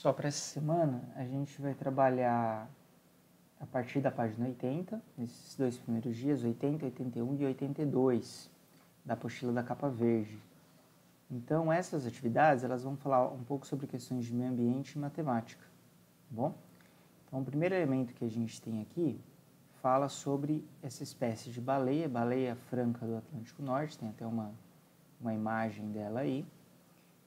Pessoal, para essa semana a gente vai trabalhar a partir da página 80, nesses dois primeiros dias, 80, 81 e 82, da apostila da capa verde. Então, essas atividades elas vão falar um pouco sobre questões de meio ambiente e matemática, tá bom? Então, o primeiro elemento que a gente tem aqui fala sobre essa espécie de baleia, baleia franca do Atlântico Norte, tem até uma imagem dela aí,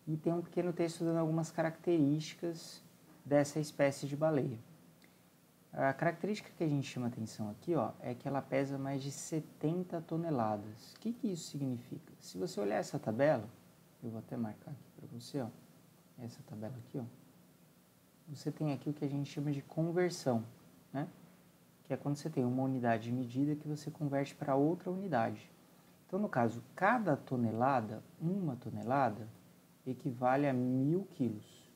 e tem um pequeno texto dando algumas características dessa espécie de baleia. A característica que a gente chama atenção aqui, ó, é que ela pesa mais de 70 toneladas. O que isso significa? Se você olhar essa tabela, eu vou até marcar aqui para você, ó, essa tabela aqui, ó, você tem aqui o que a gente chama de conversão, né? Que é quando você tem uma unidade de medida que você converte para outra unidade. Então, no caso, cada tonelada, uma tonelada, equivale a 1.000 quilos.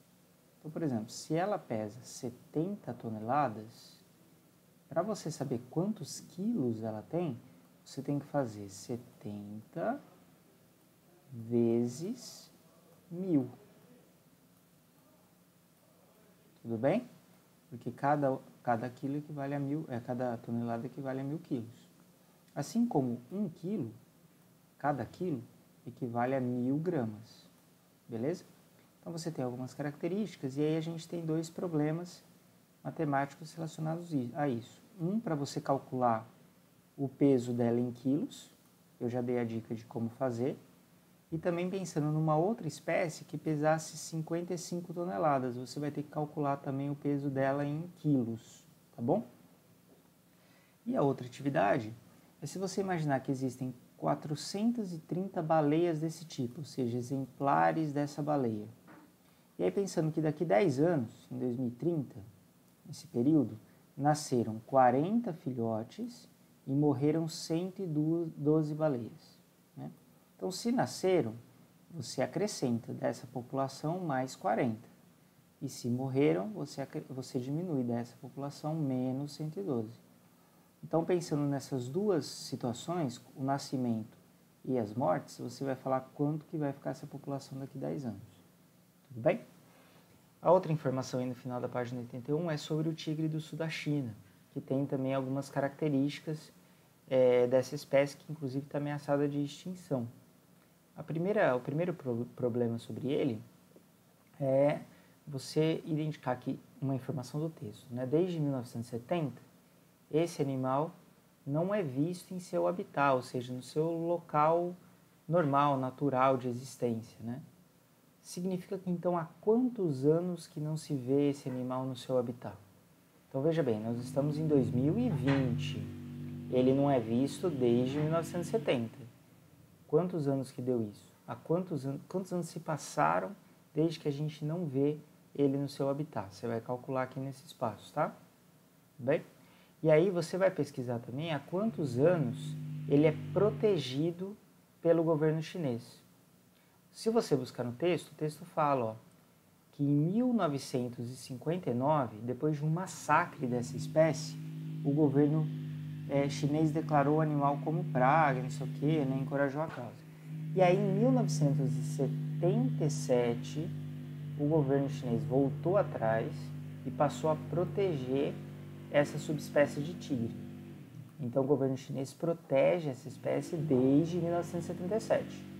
Então, por exemplo, se ela pesa 70 toneladas, para você saber quantos quilos ela tem, você tem que fazer 70 vezes 1.000. Tudo bem? Porque cada quilo equivale a 1.000, cada tonelada equivale a 1.000 quilos. Assim como 1 quilo, cada quilo equivale a 1.000 gramas. Beleza? Então você tem algumas características e aí a gente tem dois problemas matemáticos relacionados a isso. Um para você calcular o peso dela em quilos, eu já dei a dica de como fazer, e também pensando numa outra espécie que pesasse 55 toneladas, você vai ter que calcular também o peso dela em quilos, tá bom? E a outra atividade é se você imaginar que existem 430 baleias desse tipo, ou seja, exemplares dessa baleia. E aí pensando que daqui 10 anos, em 2030, nesse período, nasceram 40 filhotes e morreram 112 baleias, né? Então, se nasceram, você acrescenta dessa população mais 40. E se morreram, você diminui dessa população menos 112. Então, pensando nessas duas situações, o nascimento e as mortes, você vai falar quanto que vai ficar essa população daqui a 10 anos. Tudo bem? A outra informação aí no final da página 81 é sobre o tigre do sul da China, que tem também algumas características dessa espécie que inclusive está ameaçada de extinção. O primeiro problema sobre ele é você identificar aqui uma informação do texto, né? Desde 1970, esse animal não é visto em seu habitat, ou seja, no seu local normal, natural de existência, né? Significa que então há quantos anos que não se vê esse animal no seu habitat? Então veja bem, nós estamos em 2020, ele não é visto desde 1970. Quantos anos que deu isso? Há quantos anos se passaram desde que a gente não vê ele no seu habitat? Você vai calcular aqui nesse espaço, tá? Bem? E aí você vai pesquisar também há quantos anos ele é protegido pelo governo chinês. Se você buscar no texto, o texto fala, ó, que em 1959, depois de um massacre dessa espécie, o governo chinês declarou o animal como praga, não sei o quê, né, encorajou a causa. E aí, em 1977, o governo chinês voltou atrás e passou a proteger essa subespécie de tigre. Então, o governo chinês protege essa espécie desde 1977.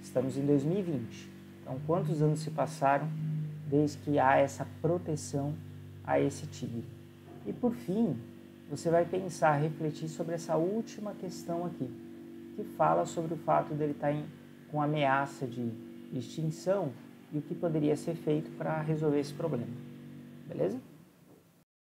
Estamos em 2020. Então, quantos anos se passaram desde que há essa proteção a esse tigre? E, por fim, você vai pensar, refletir sobre essa última questão aqui, que fala sobre o fato dele estar com ameaça de extinção e o que poderia ser feito para resolver esse problema. Beleza?